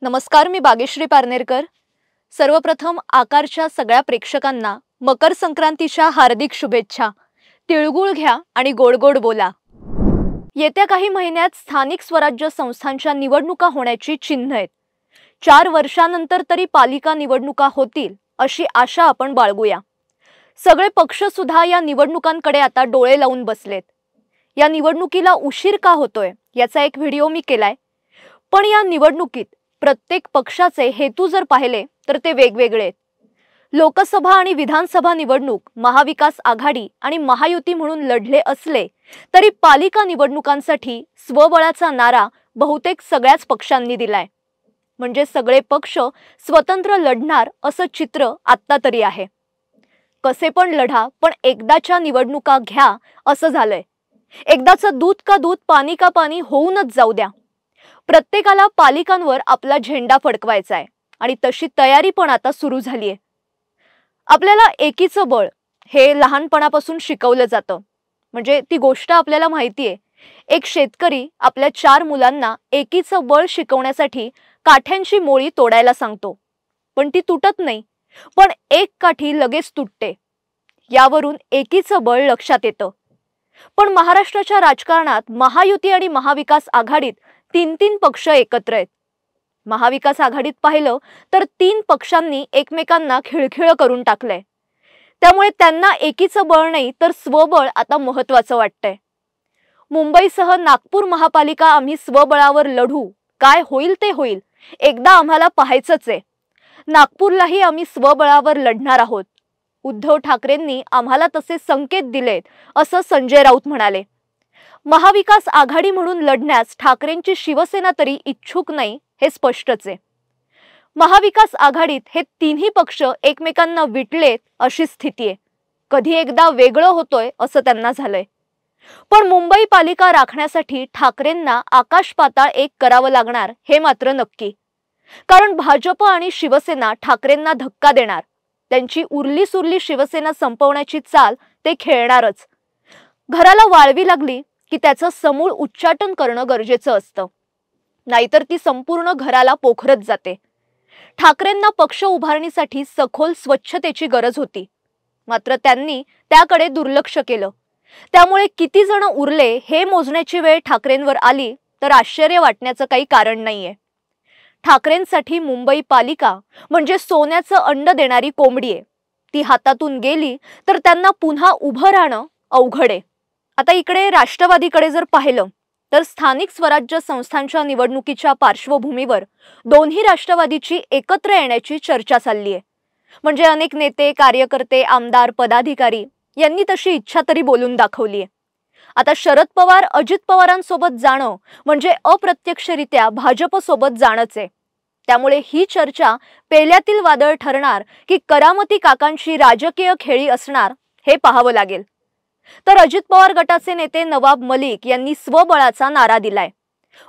नमस्कार, मी बागेश्री पारनेरकर। सर्वप्रथम आकारच्या सगळ्या प्रेक्षकांना मकर संक्रांतीच्या हार्दिक शुभेच्छा। तिळगुळ घ्या आणि गोड गोड बोला। येत्या काही महिन्यात स्थानिक स्वराज्य संस्थांच्या निवडणुका होण्याची चिन्ह आहेत। 4 वर्षांनंतर तरी पालिका निवडणुका होतील अशी आशा आपण बाळगूया। सगळे पक्ष सुद्धा या निवडणुकांकडे आता डोळे लावून बसलेत। या निवडणुकीला उशीर का होतोय याचा एक व्हिडिओ मी केलाय। पण या निवडणुकीत प्रत्येक पक्षाचे हेतू जर पाहिले तर ते वेगवेगळे आहेत। लोकसभा आणि विधानसभा निवडणूक महाविकास आघाडी आणि महायुती म्हणून लढले असले तरी पालिका निवडणुकांसाठी स्वबळाचा नारा बहुतेक सगळ्याच पक्षांनी दिलाय। म्हणजे सगळे पक्ष स्वतंत्र लढणार असं चित्र आत्ता तरी आहे। कसे पण लढा, पण एकदाच्या निवडणुका घ्या असं झालंय। एकदाचं दूध का दूध पाणी का पाणी होऊनच जाऊ द्या। प्रत्येकाला पालिकांवर आपला झेंडा फडकवायचा आहे आणि तशी तयारी पण आता सुरू झाली आहे। आपल्याला एकीचं बळ हे लहानपणापासून शिकवलं जातं। म्हणजे ती गोष्ट आपल्याला माहिती आहे। एक शेतकरी आपल्या 4 मुलांना एकीचं बळ शिकवण्यासाठी काठ्यांची मोळी तोडायला सांगतो, पण ती तुटत नाही, पण एक काठी लगेच तुटते। यावरून एकीचं बळ लक्षात येतं। पण महाराष्ट्राच्या राजकारणात महायुती आणि महाविकास आघाडीत 3 पक्ष एकत्र आहेत। महाविकास आघाडीत पाहिलं तर 3 पक्षांनी एकमेकांना खिळखिळ करून टाकलंय। त्यामुळे त्यांना एकीचं बळ नाही तर स्वबळ आता महत्त्वाचं वाटतंय। मुंबईसह नागपूर महापालिका आम्ही स्वबळावर लढू, काय होईल ते होईल, एकदा आम्हाला पाहायचंच आहे। नागपूरलाही आम्ही स्वबळावर लढणार आहोत। उद्धव ठाकरेंनी आम्हाला तसे संकेत दिलेत असं संजय राऊत म्हणाले। महाविकास आघाडी म्हणून लढण्यास ठाकरेंची शिवसेना तरी इच्छुक नाही हे स्पष्टच आहे। महाविकास आघाडीत हे 3ही पक्ष एकमेकांना विटलेत अशी स्थिती आहे। कधी एकदा वेगळं होतोय असं त्यांना झालंय। पण मुंबई पालिका राखण्यासाठी ठाकरेंना आकाश पाताळ एक करावं लागणार हे मात्र नक्की। कारण भाजप आणि शिवसेना ठाकरेंना धक्का देणार। त्यांची उरली सुरली शिवसेना संपवण्याची चाल ते खेळणारच। घराला वाळवी लागली की त्याचं समूळ उच्चाटन करणं गरजेचं असतं, नाहीतर ती संपूर्ण घराला पोखरत जाते। ठाकरेंना पक्ष उभारणीसाठी सखोल स्वच्छतेची गरज होती, मात्र त्यांनी त्याकडे दुर्लक्ष केलं। त्यामुळे किती जण उरले हे मोजण्याची वेळ ठाकरेंवर आली तर आश्चर्य वाटण्याचं काही कारण नाहीये। ठाकरेंसाठी मुंबई पालिका म्हणजे सोन्याचं अंड देणारी कोंबडी आहे। ती हातातून गेली तर त्यांना पुन्हा उभं राहणं अवघड आहे। आता इकडे राष्ट्रवादीकडे जर पाहिलं तर स्थानिक स्वराज्य संस्थांच्या निवडणुकीच्या पार्श्वभूमीवर दोन्ही राष्ट्रवादीची एकत्र येण्याची चर्चा चालली आहे। म्हणजे अनेक नेते, कार्यकर्ते, आमदार, पदाधिकारी यांनी तशी इच्छा तरी बोलून दाखवली आहे। आता शरद पवार अजित पवारांसोबत जाणं म्हणजे अप्रत्यक्षरित्या भाजपसोबत जाणंच आहे। त्यामुळे ही चर्चा पेल्यातील वादळ ठरणार की करामती काकांची राजकीय खेळी असणार हे पाहावं लागेल। तर अजित पवार गटाचे नेते नवाब मलिक यांनी स्वबळाचा नारा दिलाय।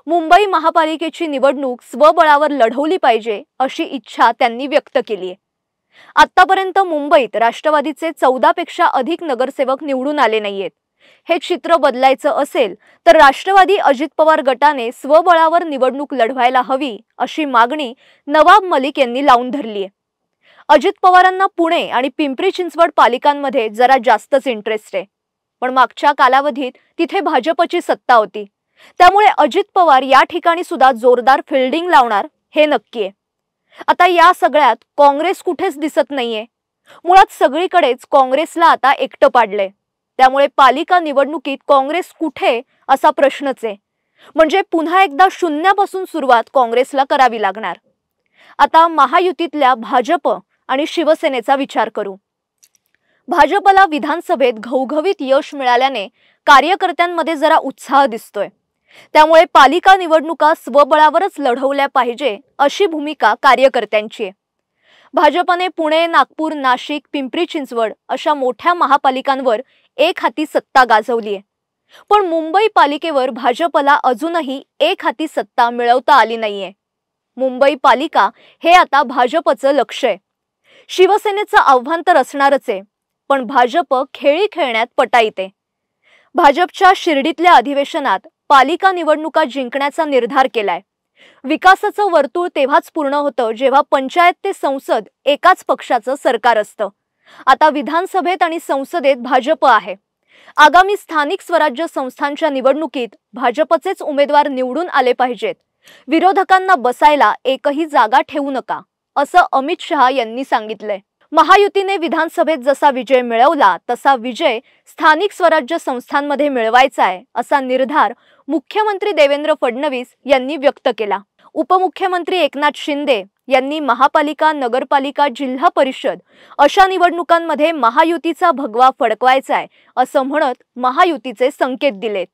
मुंबई महापालिकेची निवडणूक स्वबळावर लढवली पाहिजे अशी इच्छा त्यांनी व्यक्त केली आहे। आतापर्यंत मुंबईत राष्ट्रवादीचे 14 पेक्षा अधिक नगरसेवक निवडून आले नाहीयेत। हे चित्र बदलायचं असेल तर राष्ट्रवादी अजित पवार गटाने स्वबळावर निवडणूक लढवायला हवी अशी मागणी नवाब मलिक यांनी लावून धरली आहे। अजित पवारांना पुणे आणि पिंपरी चिंचवड पालिकांमध्ये जरा जास्तच इंटरेस्ट आहे, पण मागच्या कालावधीत तिथे भाजपची सत्ता होती। त्यामुळे अजित पवार या ठिकाणी सुद्धा जोरदार फिल्डिंग लावणार हे नक्की आहे। आता या सगळ्यात काँग्रेस कुठेच दिसत नाहीये। मुळात सगळीकडेच काँग्रेसला आता एकटं पाडलंय। त्यामुळे पालिका निवडणुकीत काँग्रेस कुठे असा प्रश्नच आहे। म्हणजे पुन्हा एकदा शून्यापासून सुरुवात काँग्रेसला करावी लागणार। आता महायुतीतल्या भाजप आणि शिवसेनेचा विचार करू। भाजपला विधानसभेत घवघवीत यश मिळाल्याने कार्यकर्त्यांमध्ये जरा उत्साह दिसतोय। त्यामुळे पालिका निवडणुका स्वबळावरच लढवल्या पाहिजे अशी भूमिका कार्यकर्त्यांची आहे। भाजपने पुणे, नागपूर, नाशिक, पिंपरी चिंचवड अशा मोठ्या महापालिकांवर एक हाती सत्ता गाजवली आहे। पण मुंबई पालिकेवर भाजपला अजूनही एक हाती सत्ता मिळवता आली नाहीये। मुंबई पालिका हे आता भाजपचं लक्ष आहे। शिवसेनेचं आव्हान तर असणारच आहे, पण भाजप खेळी खेळण्यात पटाईत आहे। भाजपच्या शिर्डीतल्या अधिवेशनात पालिका निवडणुका जिंकण्याचा निर्धार केलाय। विकासाचं वर्तुळ तेव्हाच पूर्ण होतं जेव्हा पंचायत ते संसद एकाच पक्षाचं सरकार असतं. आता विधानसभेत आणि संसदेत भाजप आहे. आगामी स्थानिक स्वराज्य संस्थांच्या निवडणुकीत भाजपचेच उमेदवार निवडून आले पाहिजेत. विरोधकांना बसायला एकही जागा ठेवू नका, असं अमित शहा यांनी सांगितलंय. महायुतीने विधानसभेत जसा विजय मिळवला तसा विजय स्थानिक स्वराज्य संस्थांमध्ये मिळवायचा आहे, असा निर्धार मुख्यमंत्री देवेंद्र फडणवीस यांनी व्यक्त केला. उपमुख्यमंत्री एकनाथ शिंदे यांनी महापालिका, नगरपालिका, जिल्हा परिषद अशा निवडणुकांमध्ये महायुतीचा भगवा फडकवायचा आहे, असं म्हणत महायुतीचे संकेत दिलेत.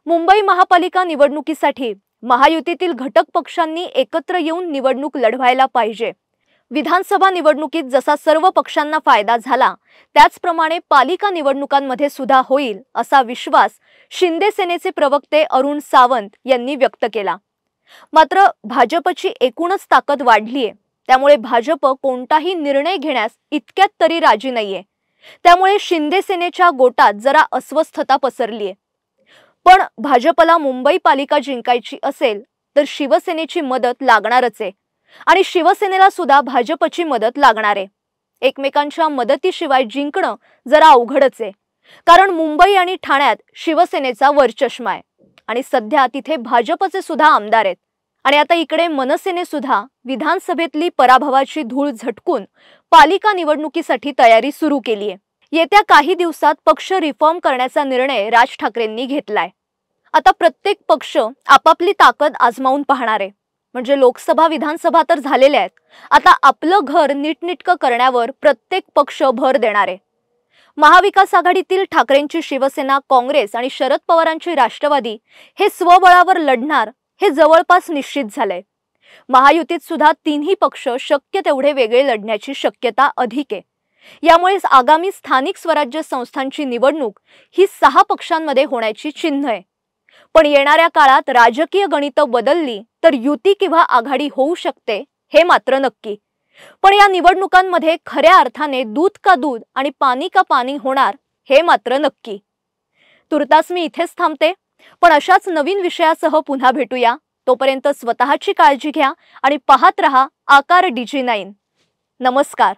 मुंबई महापालिका निवडणुकीसाठी महायुतीतील घटक पक्षांनी एकत्र येऊन निवडणूक लढवायला पाहिजे. विधानसभा निवडणुकीत जसा सर्व पक्षांना फायदा झाला त्याचप्रमाणे पालिका निवडणुकांमध्ये सुद्धा होईल, असा विश्वास शिंदे सेनेचे प्रवक्ते अरुण सावंत यांनी व्यक्त केला. मात्र भाजपची एकूणच ताकद वाढलीये, त्यामुळे भाजप कोणताही निर्णय घेण्यास इतक्यात तरी राजी नाहीये. त्यामुळे शिंदे सेनेच्या गोटात जरा अस्वस्थता पसरलीये. पण भाजपला मुंबई पालिका जिंकायची असेल तर शिवसेनेची मदत लागणारच आहे आणि शिवसेनेला सुद्धा भाजपची मदत लागणार आहे. एकमेकांच्या मदतीशिवाय जिंकणं जरा अवघडच आहे, कारण मुंबई आणि ठाण्यात शिवसेनेचा वरचष्मा आहे आणि सध्या तिथे भाजपचे सुद्धा आमदार आहेत. आणि आता इकडे मनसेने सुद्धा विधानसभेतली पराभवाची धूळ झटकून पालिका निवडणुकीसाठी तयारी सुरू केली आहे. येत्या काही दिवसात पक्ष रिफॉर्म करण्याचा निर्णय राज ठाकरेंनी घेतलाय. आता प्रत्येक पक्ष आपापली ताकद आजमावून पाहणार आहे. म्हणजे लोकसभा, विधानसभा तर झालेल्या आहेत, आता आपलं घर नीटनेटकं करण्यावर प्रत्येक पक्ष भर देणार आहे. महाविकास आघाडीतील ठाकरेंची शिवसेना, काँग्रेस आणि शरद पवारांची राष्ट्रवादी हे स्वबळावर लढणार हे जवळपास निश्चित झालंय. महायुतीत सुद्धा तिन्ही पक्ष शक्य तेवढे वेगळे लढण्याची शक्यता अधिक आहे. यामुळे आगामी स्थानिक स्वराज्य संस्थांची निवडणूक ही 6 पक्षांमध्ये होण्याची चिन्ह आहे. पण येणाऱ्या काळात राजकीय गणितं बदलली तर युती किंवा आघाडी होऊ शकते, हे मात्र नक्की. पण या निवडणुकांमध्ये खऱ्या अर्थाने दूध का दूध आणि पाणी का पाणी होणार, हे मात्र नक्की. तुर्तास मी इथेच थांबते, पण अशाच नवीन विषयासह पुन्हा भेटूया. तोपर्यंत स्वतःची काळजी घ्या आणि पाहत रहा आकार DG9. नमस्कार.